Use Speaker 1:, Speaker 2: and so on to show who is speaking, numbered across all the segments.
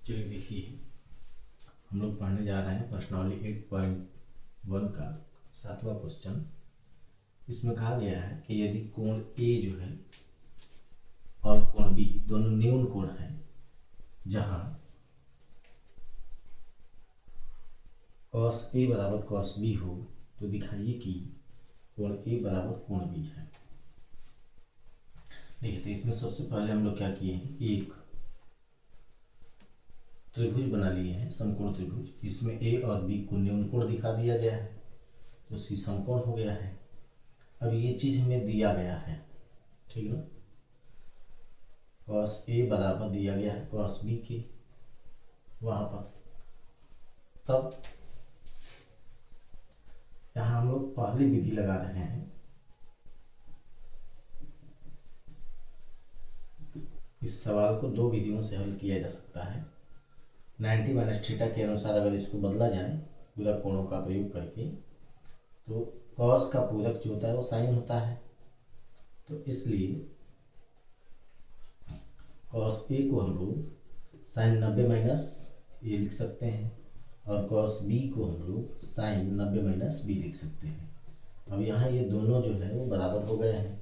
Speaker 1: चलिए देखिए, हम लोग पढ़ने जा रहे हैं प्रश्नावली 8.1 का 7वां क्वेश्चन। इसमें कहा गया है कि यदि कोण ए जो है और कोण बी दोनों न्यून कोण हैं, जहां कॉस ए बराबर कॉस बी हो, तो दिखाइए कि कोण ए बराबर कोण बी है। देखिए, तो इसमें सबसे पहले हम लोग क्या किए हैं, एक त्रिभुज बना लिए हैं, समकोण त्रिभुज। इसमें ए और बी को न्यून कोण दिखा दिया गया है, तो सी समकोण हो गया है। अब ये चीज हमें दिया गया है, ठीक है ना। कॉस ए बराबर दिया गया है कॉस बी के वहां पर। तब यहां हम लोग पहली विधि लगा रहे हैं। इस सवाल को दो विधियों से हल किया जा सकता है। 90 माइनस थीटा के अनुसार अगर इसको बदला जाए पूरक कोणों का प्रयोग करके, तो कॉस का पूरक जो होता है वो साइन होता है। तो इसलिए कॉस ए को हम लोग साइन 90 माइनस ए लिख सकते हैं, और कॉस बी को हम लोग साइन 90 माइनस बी लिख सकते हैं। अब यहाँ ये दोनों जो है वो बराबर हो गए हैं।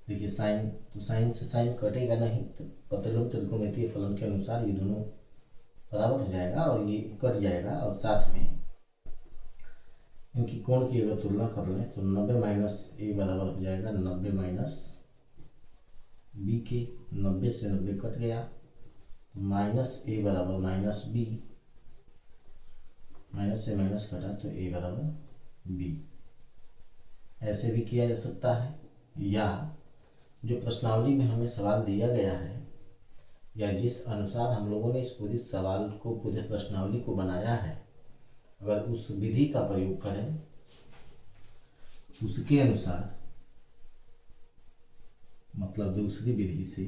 Speaker 1: देखिए, साइन तो साइन से साइन कटेगा नहीं, तो पतलम त्रिकोणमितीय फलन के अनुसार ये दोनों बराबर हो जाएगा और ये कट जाएगा। और साथ में इनकी कोण की अगर तुलना कर लें तो 90 माइनस ए बराबर हो जाएगा 90 माइनस बी के। 90 से 90 कट गया, तो माइनस ए बराबर माइनस बी। माइनस से माइनस कटा तो ए बराबर बी। ऐसे भी किया जा सकता है, या जो प्रश्नावली में हमें सवाल दिया गया है, या जिस अनुसार हम लोगों ने इस पूरी सवाल को, पूरे प्रश्नावली को बनाया है, अगर उस विधि का प्रयोग करें, उसके अनुसार, मतलब दूसरी विधि से,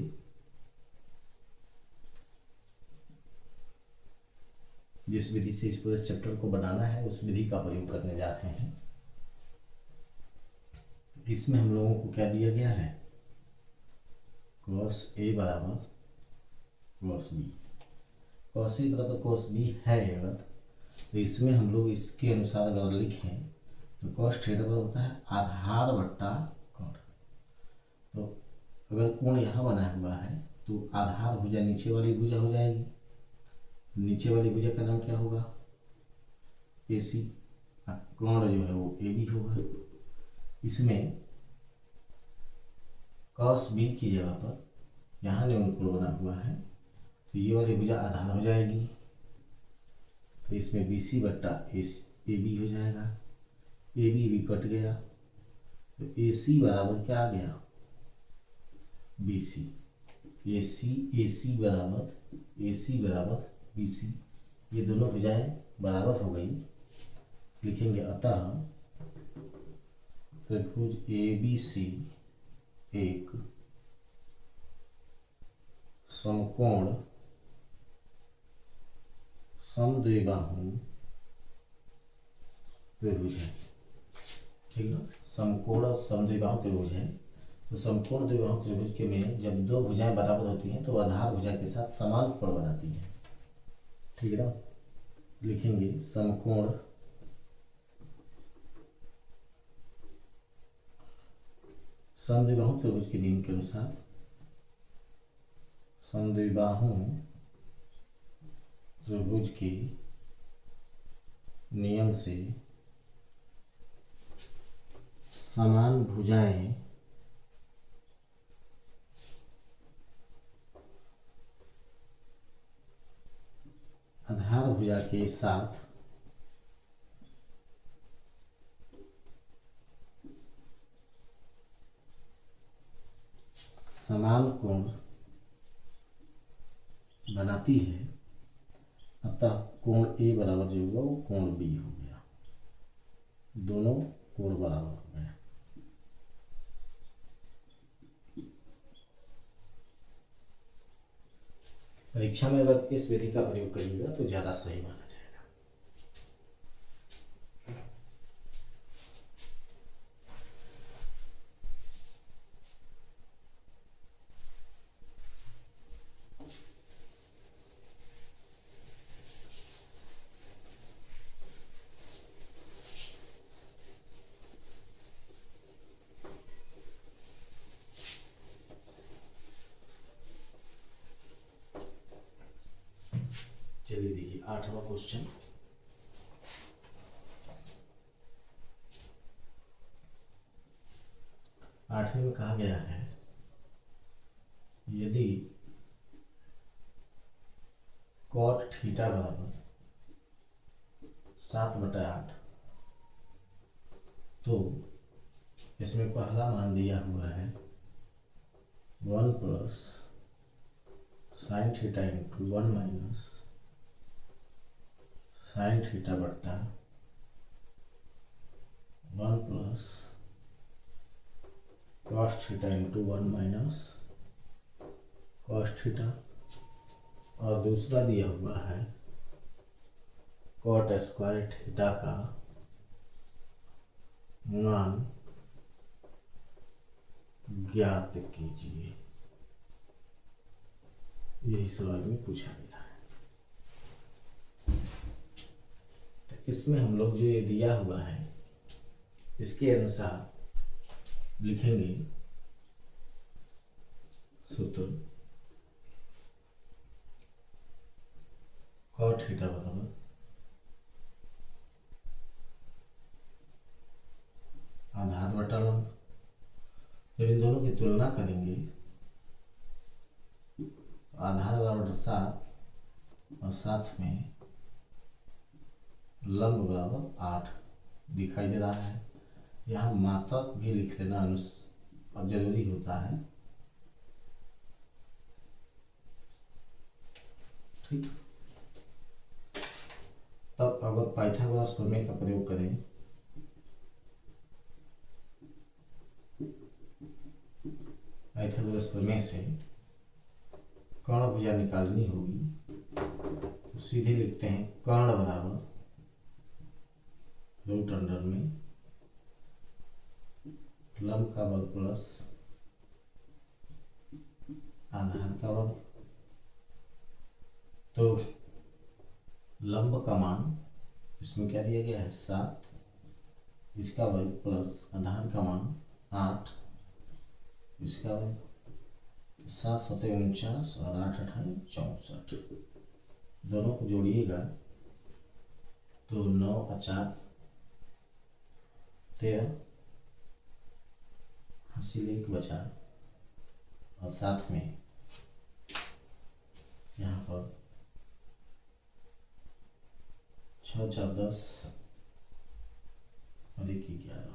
Speaker 1: जिस विधि से इस पूरे चैप्टर को बनाना है उस विधि का प्रयोग करने जा रहे हैं। इसमें हम लोगों को क्या दिया गया है, कॉस ए बराबर कॉस बी। कॉस ए बराबर कॉस बी है अगर, तो इसमें हम लोग इसके अनुसार अगर लिखें तो कॉस थीटा बराबर होता है आधार बट्टा कोण। तो अगर कोण यहाँ बना हुआ है तो आधार भुजा नीचे वाली भुजा हो जाएगी। नीचे वाली भुजा का नाम क्या होगा, ए सी। कोण जो है वो ए बी होगा। इसमें कॉस बी की जगह पर यहाँ न्यून कोण बना हुआ है, तो ये वाली भुजा आधार हो जाएगी। तो इसमें बी सी बट्टा ए बी हो जाएगा। ए बी कट गया, तो ए सी बराबर क्या आ गया, बी सी। ए सी बराबर बी सी। ये दोनों भुजाएं बराबर हो गई। लिखेंगे अतः त्रिभुज ए बी सी एक समकोण समद्विबाहु त्रिभुज है, ठीक है। समकोण और समद्विबाहु त्रिभुज है। तो समकोण द्विबाहु त्रिभुज के में जब दो भुजाएं बराबर होती हैं तो आधार भुजा के साथ समान कोण बनाती हैं, ठीक है ना। लिखेंगे समकोण समद्विबाहु त्रिभुज के नियम के अनुसार, समद्विबाहु त्रिभुज के नियम से समान भुजाएं आधार भुजा के साथ समान कोण बनाती है। अतः कोण ए बराबर जो होगा वो कोण बी हो गया। दोनों कोण बराबर हो गए। परीक्षा में अगर इस विधि का प्रयोग करिएगा तो ज्यादा सही माना जाएगा। चलिए देखिए 8वां क्वेश्चन। आठवें में कहा गया है यदि कॉट थीटा बराबर 7/8 तो इसमें पहला मान दिया हुआ है 1 plus sine theta into 1 minus sine theta बट्टा 1 plus cos theta into 1 minus cos theta, और दूसरा दिया हुआ है कॉट स्क्वायर थीटा का मान ज्ञात कीजिए। यही सवाल में पूछा गया है। तो इसमें हम लोग जो ये दिया हुआ है इसके अनुसार लिखेंगे सूत्र कॉट थीटा बराबर आधार बटा लंब। जब इन दोनों की तुलना करेंगे आधार बराबर 7 और साथ में लंब बराबर 8 दिखाई दे रहा है। यहाँ मात्रक भी लिख लेना अब जरूरी होता है। ठीक, तब अगर पाइथागोरस प्रमेय का प्रयोग करें पाइथागोरस प्रमेय से कर्ण भुजा निकालनी होगी तो सीधे लिखते हैं कर्ण बराबर रूट अंडर में लंब का वर्ग प्लस आधार का वर्ग। तो लंब का मान इसमें क्या दिया गया है 7, इसका वर्ग प्लस आधार का मान 8, इसका वर्ग 7 7 49 और 8 8 64। दोनों को जोड़िएगा तो 9 और 4 13, हासिल 1 बचा और साथ में यहाँ पर 6 4 10 और 1 11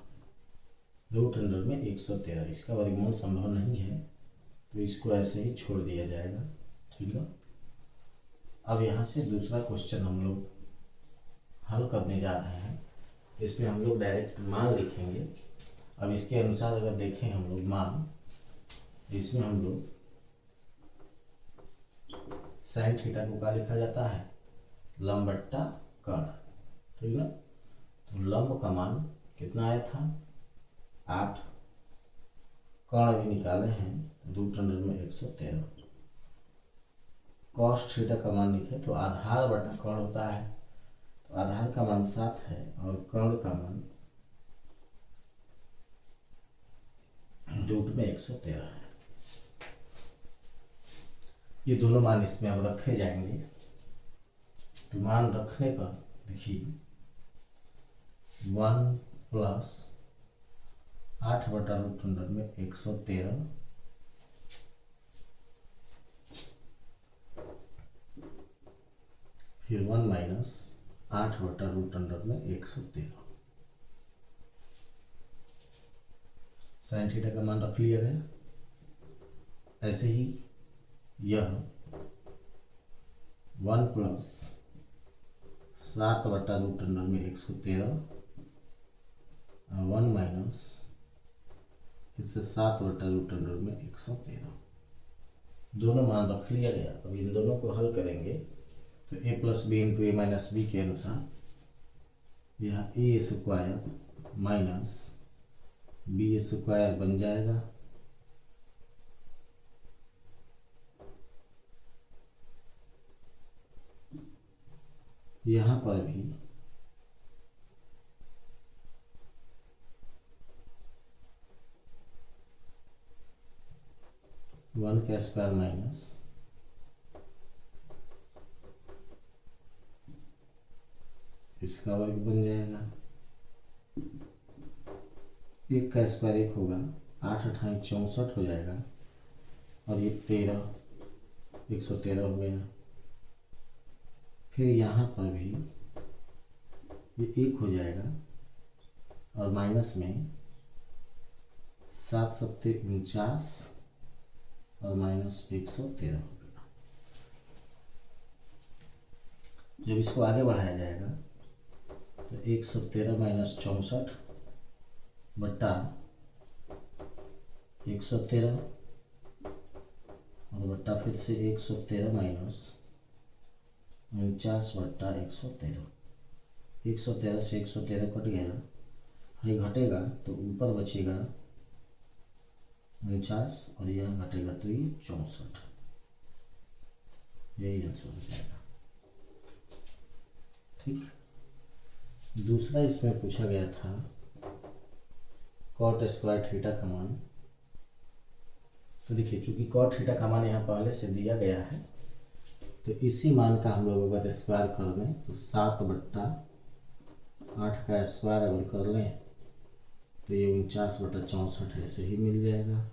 Speaker 1: रूट अंडर में 113। इसका वर्गमूल संभव नहीं है तो इसको ऐसे ही छोड़ दिया जाएगा। ठीक है, अब यहाँ से दूसरा क्वेश्चन हम लोग हल करने जा रहे हैं। इसमें हम लोग डायरेक्ट मान लिखेंगे। अब इसके अनुसार अगर देखें हम लोग मान, इसमें हम लोग साइन थीटा को क्या लिखा जाता है लंब बट्टा कर्ण। ठीक है, तो लंब का मान कितना आया था 8, कर्ण भी निकाले हैं रूट अंडर में 113। कॉस थीटा का मान लिखे तो आधार बटा कर्ण होता है, तो आधार का मान 7 है और कर्ण का मान रूट में 113 है। ये दोनों मान इसमें अब रखे जाएंगे। तो मान रखने पर देखिए 1 प्लस 8 बटा रूट अंडर में 113 फिर 1 माइनस 8 बटा रूट अंडर में 113। साइन थीटा का मान रख लिया गया। ऐसे ही यह 1 प्लस 7 बटा रूट अंडर में 113 और 1 माइनस इससे 7 बटा रूट अंडर में 113। दोनों मान रख लिया गया। अब इन दोनों को हल करेंगे तो a plus B into A minus B के अनुसार यह A square minus B square बन जाएगा। यहाँ पर भी वन का स्क्वायर माइनस इसका वर्ग बन जाएगा। 1 का स्क्वायर 1 होगा, 8 अठाई 64 हो जाएगा, और ये 113 हो गया। फिर यहाँ पर भी ये 1 हो जाएगा, और माइनस में 7 सत्ते 49 और माइनस 113 हो गया। जब इसको आगे बढ़ाया जाएगा तो 113 माइनस 64 बट्टा 113 और बट्टा फिर से 113 माइनस 49 बट्टा 113। 113 से 113 कट गया, ये घटेगा तो ऊपर बचेगा 49 और यह घटेगा तो ये 64। यही आंसर हो जाएगा। ठीक। दूसरा इसमें पूछा गया था कॉट स्क्वायर थीटा का मान। तो देखिए, चूंकि कॉट थीटा का मान यहाँ पहले से दिया गया है, तो इसी मान का हम लोग अगर स्क्वायर कर लें तो 7 बट्टा 8 का स्क्वायर अगर कर लें तो ये 49 बटा 64 ऐसे ही मिल जाएगा।